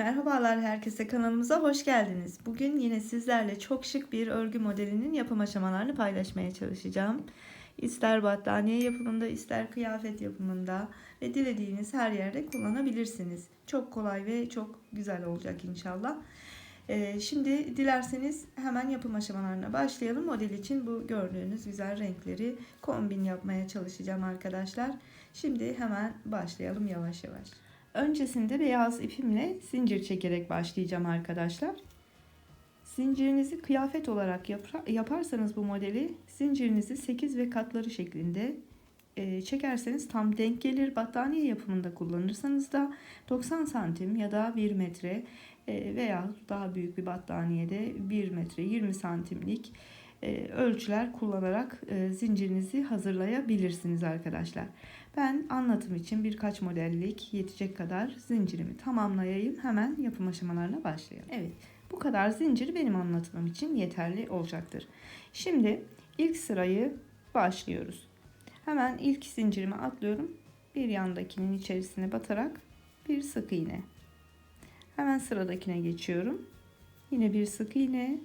Merhabalar herkese, kanalımıza hoş geldiniz. Bugün yine sizlerle çok şık bir örgü modelinin yapım aşamalarını paylaşmaya çalışacağım. İster battaniye yapımında, ister kıyafet yapımında ve dilediğiniz her yerde kullanabilirsiniz. Çok kolay ve çok güzel olacak inşallah. Şimdi dilerseniz hemen yapım aşamalarına başlayalım. Model için bu gördüğünüz güzel renkleri kombin yapmaya çalışacağım arkadaşlar. Şimdi hemen başlayalım yavaş yavaş. Öncesinde beyaz ipimle zincir çekerek başlayacağım arkadaşlar. Zincirinizi kıyafet olarak yaparsanız bu modeli, zincirinizi 8 ve katları şeklinde çekerseniz tam denk gelir. Battaniye yapımında kullanırsanız da 90 santim ya da 1 metre veya daha büyük bir battaniyede 1 metre 20 santimlik ölçüler kullanarak zincirinizi hazırlayabilirsiniz arkadaşlar. Ben anlatım için birkaç modellik yetecek kadar zincirimi tamamlayayım. Hemen yapım aşamalarına başlayalım. Evet, bu kadar zincir benim anlatımım için yeterli olacaktır. Şimdi ilk sırayı başlıyoruz. Hemen ilk zincirimi atlıyorum. Bir yandakinin içerisine batarak bir sık iğne. Hemen sıradakine geçiyorum. Yine bir sık iğne.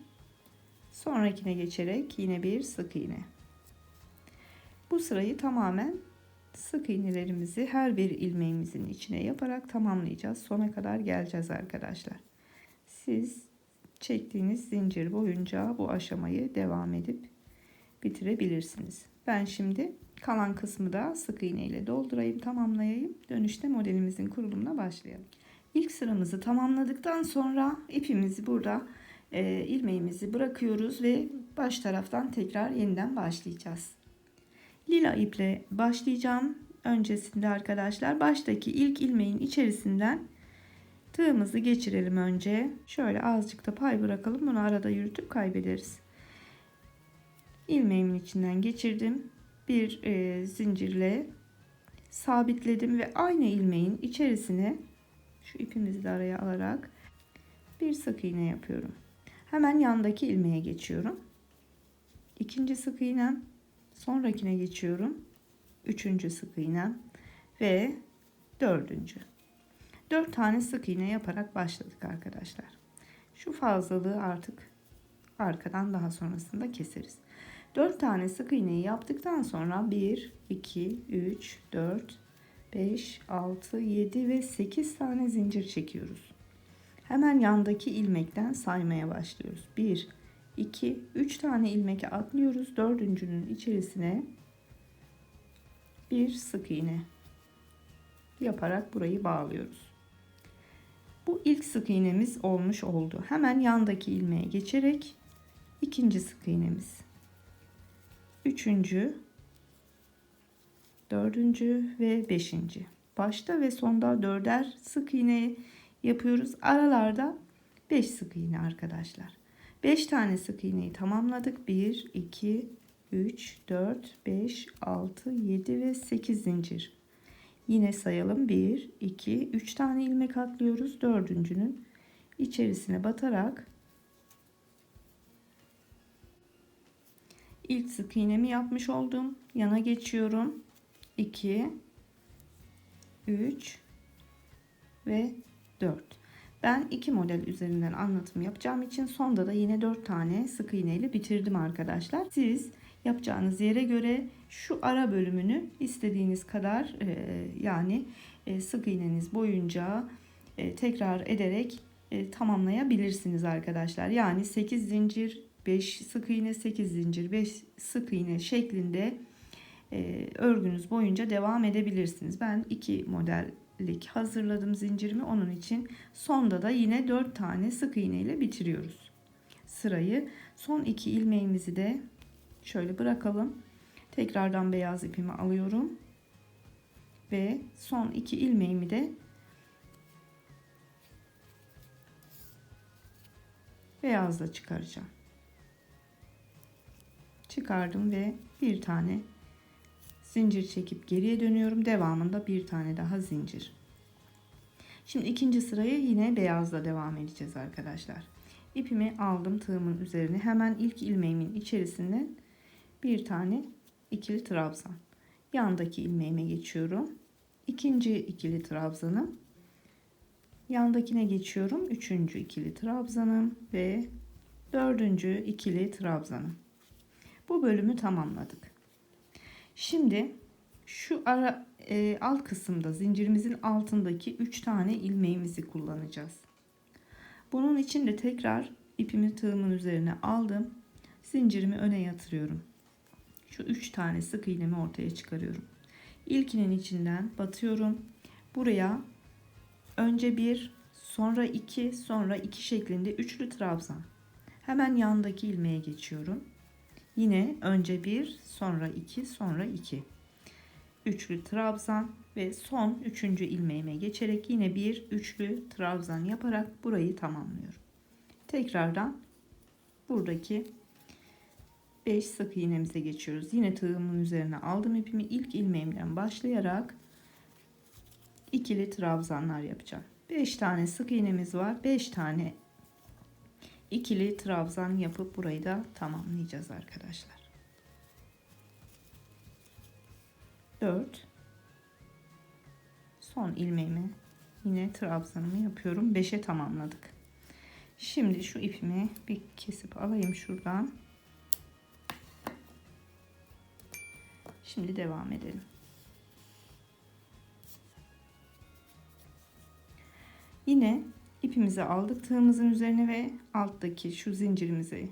Sonrakine geçerek yine bir sık iğne. Bu sırayı tamamen sık iğnelerimizi her bir ilmeğimizin içine yaparak tamamlayacağız. Sona kadar geleceğiz arkadaşlar. Siz çektiğiniz zincir boyunca bu aşamayı devam edip bitirebilirsiniz. Ben şimdi kalan kısmı da sık iğne ile doldurayım, tamamlayayım. Dönüşte modelimizin kurulumuna başlayalım. İlk sıramızı tamamladıktan sonra ipimizi burada ilmeğimizi bırakıyoruz ve baş taraftan tekrar yeniden başlayacağız. Lila iple başlayacağım. Öncesinde arkadaşlar baştaki ilk ilmeğin içerisinden tığımızı geçirelim önce. Şöyle azıcık da pay bırakalım. Bunu arada yürütüp kaybederiz. İlmeğimin içinden geçirdim. Bir zincirle sabitledim ve aynı ilmeğin içerisine şu ipimizi de araya alarak bir sık iğne yapıyorum. Hemen yandaki ilmeğe geçiyorum. İkinci sık iğnem, sonrakine geçiyorum. Üçüncü sık iğnem ve dördüncü. 4 tane sık iğne yaparak başladık arkadaşlar. Şu fazlalığı artık arkadan daha sonrasında keseriz. 4 tane sık iğneyi yaptıktan sonra 1, 2, 3, 4, 5, 6, 7 ve 8 tane zincir çekiyoruz. Hemen yandaki ilmekten saymaya başlıyoruz. 1, 2, 3 tane ilmek atlıyoruz. Dördüncünün içerisine bir sık iğne yaparak burayı bağlıyoruz. Bu ilk sık iğnemiz olmuş oldu. Hemen yandaki ilmeğe geçerek ikinci sık iğnemiz, üçüncü, dördüncü ve beşinci. Başta ve sonda dörder sık iğne yapıyoruz. Aralarda 5 sık iğne arkadaşlar. 5 tane sık iğneyi tamamladık. 1, 2, 3, 4, 5, 6, 7 ve 8 zincir. Yine sayalım. 1, 2, 3 tane ilmek atlıyoruz. Dördüncünün içerisine batarak ilk sık iğnemi yapmış oldum. Yana geçiyorum. 2, 3 ve 4. Ben iki model üzerinden anlatım yapacağım için sonda da yine 4 tane sık iğne ile bitirdim arkadaşlar. Siz yapacağınız yere göre şu ara bölümünü istediğiniz kadar yani sık iğneniz boyunca tekrar ederek tamamlayabilirsiniz arkadaşlar. Yani 8 zincir, 5 sık iğne, 8 zincir, 5 sık iğne şeklinde örgünüz boyunca devam edebilirsiniz. Ben iki modellik hazırladım zincirimi. Onun için sonda da yine 4 tane sık iğne ile bitiriyoruz sırayı. Son iki ilmeğimizi de şöyle bırakalım. Tekrardan beyaz ipimi alıyorum ve son iki ilmeğimi de beyazla çıkaracağım. Çıkardım ve bir tane zincir çekip geriye dönüyorum. Devamında bir tane daha zincir. Şimdi ikinci sırayı yine beyazla devam edeceğiz arkadaşlar. İpimi aldım tığımın üzerine. Hemen ilk ilmeğimin içerisinden bir tane ikili trabzan. Yandaki ilmeğime geçiyorum. İkinci ikili trabzanım. Yandakine geçiyorum. Üçüncü ikili trabzanım ve dördüncü ikili trabzanım. Bu bölümü tamamladık. Şimdi şu alt kısımda zincirimizin altındaki 3 tane ilmeğimizi kullanacağız. Bunun için de tekrar ipimi tığımın üzerine aldım. Zincirimi öne yatırıyorum. Şu 3 tane sık iğnemi ortaya çıkarıyorum. İlkinin içinden batıyorum. Buraya önce 1, sonra 2, sonra 2 şeklinde üçlü trabzan. Hemen yandaki ilmeğe geçiyorum. Yine önce 1, sonra 2, sonra 2. Üçlü trabzan ve son 3. ilmeğime geçerek yine bir üçlü trabzan yaparak burayı tamamlıyorum. Tekrardan buradaki 5 sık iğnemize geçiyoruz. Yine tığımın üzerine aldım ipimi, ilk ilmeğimden başlayarak ikili trabzanlar yapacağım. 5 tane sık iğnemiz var. 5 tane ikili trabzan yapıp burayı da tamamlayacağız arkadaşlar. 4, son ilmeğimi yine trabzanımı yapıyorum. 5'e tamamladık. Şimdi şu ipimi bir kesip alayım şuradan. Şimdi devam edelim. Yine ipimizi aldık tığımızın üzerine ve alttaki şu zincirimizi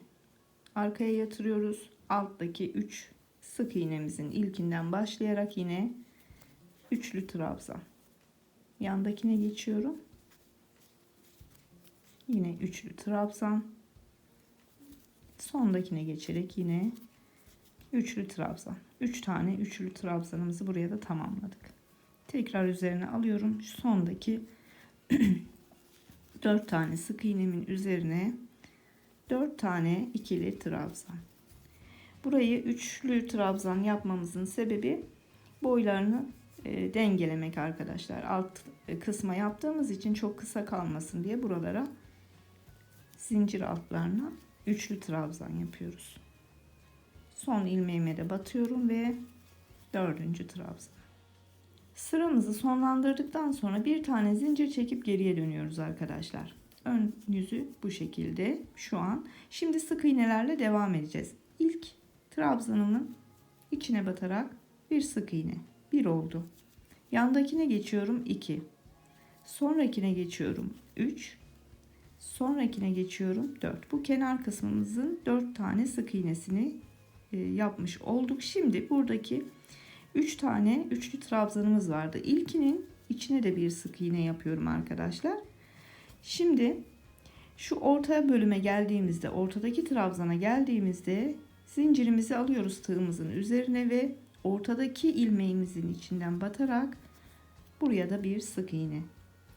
arkaya yatırıyoruz. Alttaki 3 sık iğnemizin ilkinden başlayarak yine üçlü trabzan. Yandakine geçiyorum. Yine üçlü trabzan. Sondakine geçerek yine üçlü trabzan. 3 tane üçlü trabzanımızı buraya da tamamladık. Tekrar üzerine alıyorum. Şu sondaki 4 tane sık iğnemin üzerine 4 tane ikili trabzan. Burayı üçlü trabzan yapmamızın sebebi boylarını dengelemek arkadaşlar. Alt kısma yaptığımız için çok kısa kalmasın diye buralara zincir altlarına üçlü trabzan yapıyoruz. Son ilmeğime de batıyorum ve 4. trabzan. Sıramızı sonlandırdıktan sonra bir tane zincir çekip geriye dönüyoruz arkadaşlar. Ön yüzü bu şekilde şu an. Şimdi sık iğnelerle devam edeceğiz. İlk trabzanımın içine batarak bir sık iğne. 1 oldu. Yandakine geçiyorum 2. Sonrakine geçiyorum 3. Sonrakine geçiyorum 4. Bu kenar kısmımızın 4 tane sık iğnesini yapmış olduk. Şimdi buradaki 3 tane üçlü trabzanımız vardı. İlkinin içine de bir sık iğne yapıyorum arkadaşlar. Şimdi şu orta bölüme geldiğimizde, ortadaki trabzana geldiğimizde zincirimizi alıyoruz tığımızın üzerine ve ortadaki ilmeğimizin içinden batarak buraya da bir sık iğne.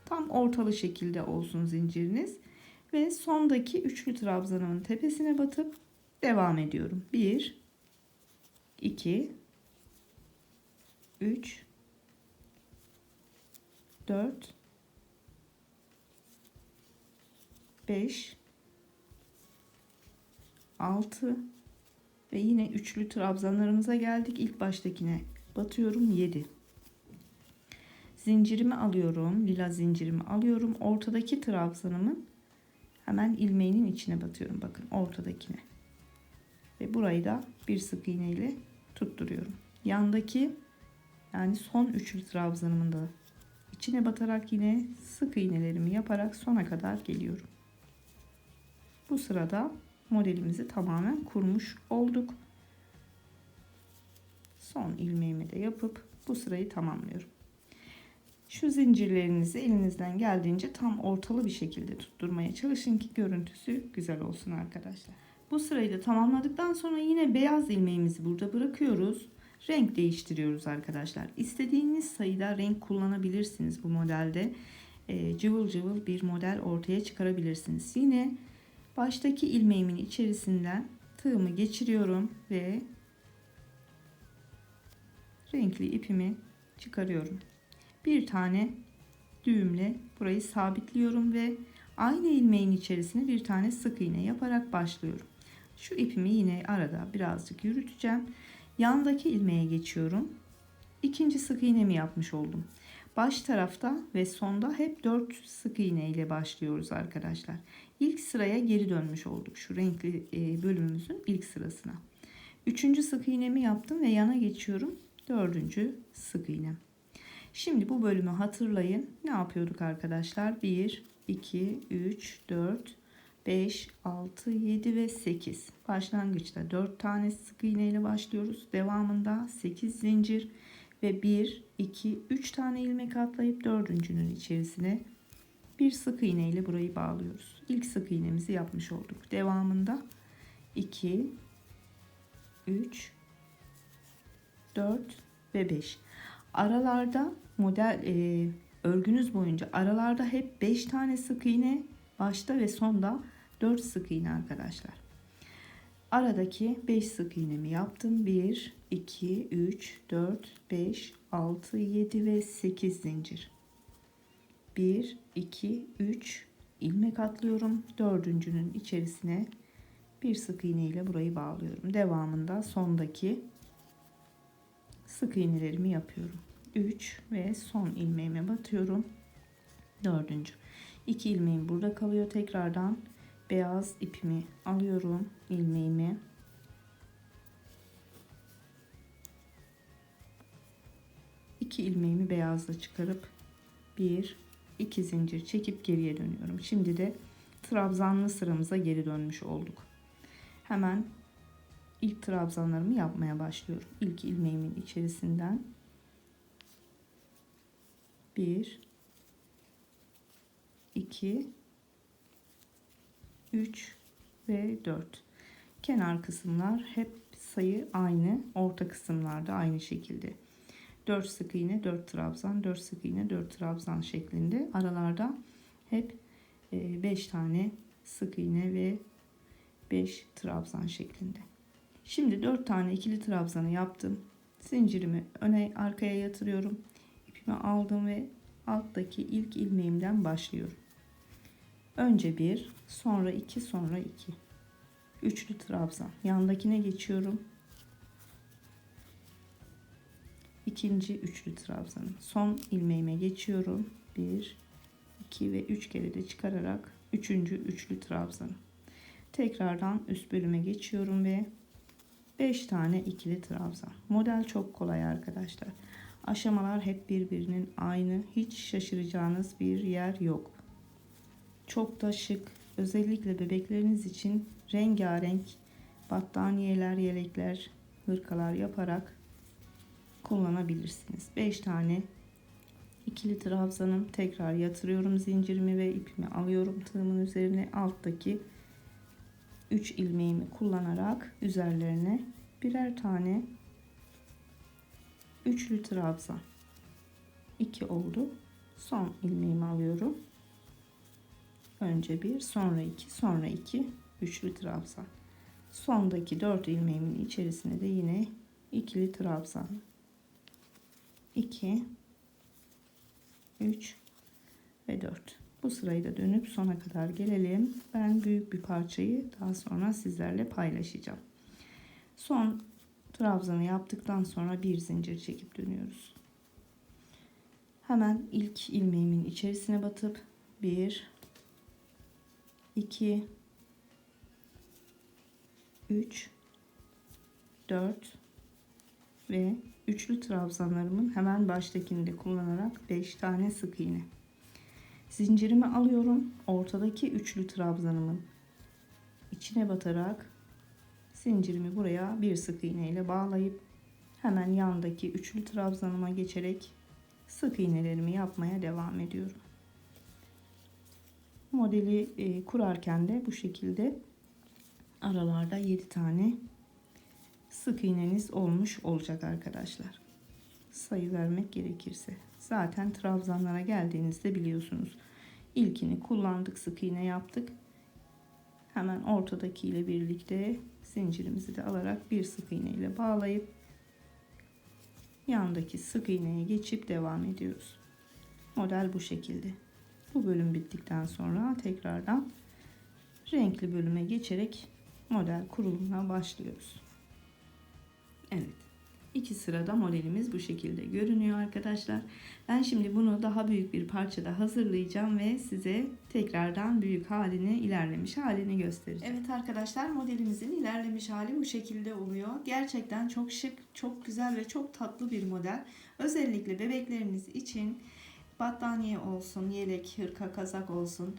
Tam ortalı şekilde olsun zinciriniz ve sondaki üçlü trabzanımın tepesine batıp devam ediyorum. 1 2 3 4 5 6 ve yine üçlü trabzanlarımıza geldik. İlk baştakine batıyorum 7. Zincirimi alıyorum. Lila zincirimi alıyorum. Ortadaki trabzanımın hemen ilmeğinin içine batıyorum. Bakın ortadakine. Ve burayı da bir sık iğne ile tutturuyorum. Yandaki yani son üçlü trabzanımın da içine batarak yine sık iğnelerimi yaparak sona kadar geliyorum. Bu sırada modelimizi tamamen kurmuş olduk. Son ilmeğimi de yapıp bu sırayı tamamlıyorum. Şu zincirlerinizi elinizden geldiğince tam ortalı bir şekilde tutturmaya çalışın ki görüntüsü güzel olsun arkadaşlar. Bu sırayı da tamamladıktan sonra yine beyaz ilmeğimizi burada bırakıyoruz. Renk değiştiriyoruz arkadaşlar. İstediğiniz sayıda renk kullanabilirsiniz bu modelde. Cıvıl cıvıl bir model ortaya çıkarabilirsiniz. Yine baştaki ilmeğimin içerisinden tığımı geçiriyorum ve renkli ipimi çıkarıyorum. Bir tane düğümle burayı sabitliyorum ve aynı ilmeğin içerisine bir tane sık iğne yaparak başlıyorum. Şu ipimi yine arada birazcık yürüteceğim. Yandaki ilmeğe geçiyorum. İkinci sık iğnemi yapmış oldum. Baş tarafta ve sonda hep 4 sık iğne ile başlıyoruz arkadaşlar. İlk sıraya geri dönmüş olduk. Şu renkli bölümümüzün ilk sırasına. 3. sık iğnemi yaptım ve yana geçiyorum. 4. sık iğnem. Şimdi bu bölümü hatırlayın. Ne yapıyorduk arkadaşlar? 1, 2, 3, 4, 5, 6, 7 ve 8. Başlangıçta 4 tane sık iğne ile başlıyoruz. Devamında 8 zincir ve 1, 2, 3 tane ilmek atlayıp dördüncünün içerisine bir sık iğne ile burayı bağlıyoruz. İlk sık iğnemizi yapmış olduk. Devamında 2, 3, 4 ve 5. Aralarda örgünüz boyunca aralarda hep 5 tane sık iğne, başta ve sonda 4 sık iğne arkadaşlar. Aradaki 5 sık iğnemi yaptım. 1, 2, 3, 4, 5, 6, 7 ve 8 zincir. 1, 2, 3 ilmek atlıyorum. Dördüncünün içerisine bir sık iğne ile burayı bağlıyorum. Devamında sondaki sık iğnelerimi yapıyorum. 3 ve son ilmeğime batıyorum. Dördüncü. 2 ilmeğim burada kalıyor. Tekrardan beyaz ipimi alıyorum, ilmeğimi. İki ilmeğimi beyazla çıkarıp 1, 2 zincir çekip geriye dönüyorum. Şimdi de trabzanlı sıramıza geri dönmüş olduk. Hemen ilk trabzanlarımı yapmaya başlıyorum. İlk ilmeğimin içerisinden 1, 2, 3 ve 4. Kenar kısımlar hep sayı aynı. Orta kısımlarda aynı şekilde. 4 sık iğne 4 trabzan, 4 sık iğne 4 trabzan şeklinde. Aralarda hep 5 tane sık iğne ve 5 trabzan şeklinde. Şimdi 4 tane ikili trabzanı yaptım. Zincirimi öne arkaya yatırıyorum. İpimi aldım ve alttaki ilk ilmeğimden başlıyorum. Önce 1, sonra 2, sonra 2. Üçlü trabzan. Yandakine geçiyorum. İkinci üçlü trabzanım. Son ilmeğime geçiyorum. 1, 2 ve 3 kere de çıkararak üçüncü üçlü trabzanım. Tekrardan üst bölüme geçiyorum ve 5 tane ikili trabzan. Model çok kolay arkadaşlar. Aşamalar hep birbirinin aynı. Hiç şaşıracağınız bir yer yok. Çok da şık. Özellikle bebekleriniz için rengarenk battaniyeler, yelekler, hırkalar yaparak kullanabilirsiniz. 5 tane ikili trabzanım. Tekrar yatırıyorum zincirimi ve ipimi alıyorum tığımın üzerine. Alttaki 3 ilmeğimi kullanarak üzerlerine birer tane üçlü trabzan. 2 oldu. Son ilmeğimi alıyorum. Önce 1, sonra 2, sonra 2 üçlü trabzan. Sondaki 4 ilmeğimin içerisine de yine ikili trabzan. 2, 3 ve 4. Bu sırayı da dönüp sona kadar gelelim. Ben büyük bir parçayı daha sonra sizlerle paylaşacağım. Son trabzanı yaptıktan sonra bir zincir çekip dönüyoruz. Hemen ilk ilmeğimin içerisine batıp 1, 2, 3, 4 ve üçlü trabzanlarımın hemen baştakini de kullanarak 5 tane sık iğne. Zincirimi alıyorum. Ortadaki üçlü trabzanımın içine batarak zincirimi buraya bir sık iğne ile bağlayıp hemen yandaki üçlü trabzanıma geçerek sık iğnelerimi yapmaya devam ediyorum. Modeli kurarken de bu şekilde aralarda 7 tane sık iğneniz olmuş olacak arkadaşlar. Sayı vermek gerekirse. Zaten trabzanlara geldiğinizde biliyorsunuz. İlkini kullandık, sık iğne yaptık. Hemen ortadaki ile birlikte zincirimizi de alarak bir sık iğne ile bağlayıp yandaki sık iğneye geçip devam ediyoruz. Model bu şekilde. Bu bölüm bittikten sonra tekrardan renkli bölüme geçerek model kurulumuna başlıyoruz. Evet. İki sırada modelimiz bu şekilde görünüyor arkadaşlar. Ben şimdi bunu daha büyük bir parçada hazırlayacağım ve size tekrardan büyük halini, ilerlemiş halini göstereceğim. Evet arkadaşlar, modelimizin ilerlemiş hali bu şekilde oluyor. Gerçekten çok şık, çok güzel ve çok tatlı bir model. Özellikle bebekleriniz için battaniye olsun, yelek, hırka, kazak olsun,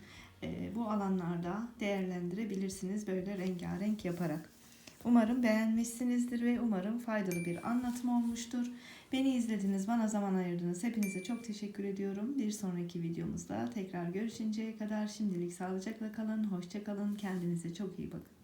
bu alanlarda değerlendirebilirsiniz böyle rengarenk yaparak. Umarım beğenmişsinizdir ve umarım faydalı bir anlatım olmuştur. Beni izlediniz, bana zaman ayırdınız. Hepinize çok teşekkür ediyorum. Bir sonraki videomuzda tekrar görüşünceye kadar şimdilik sağlıcakla kalın, hoşça kalın, kendinize çok iyi bakın.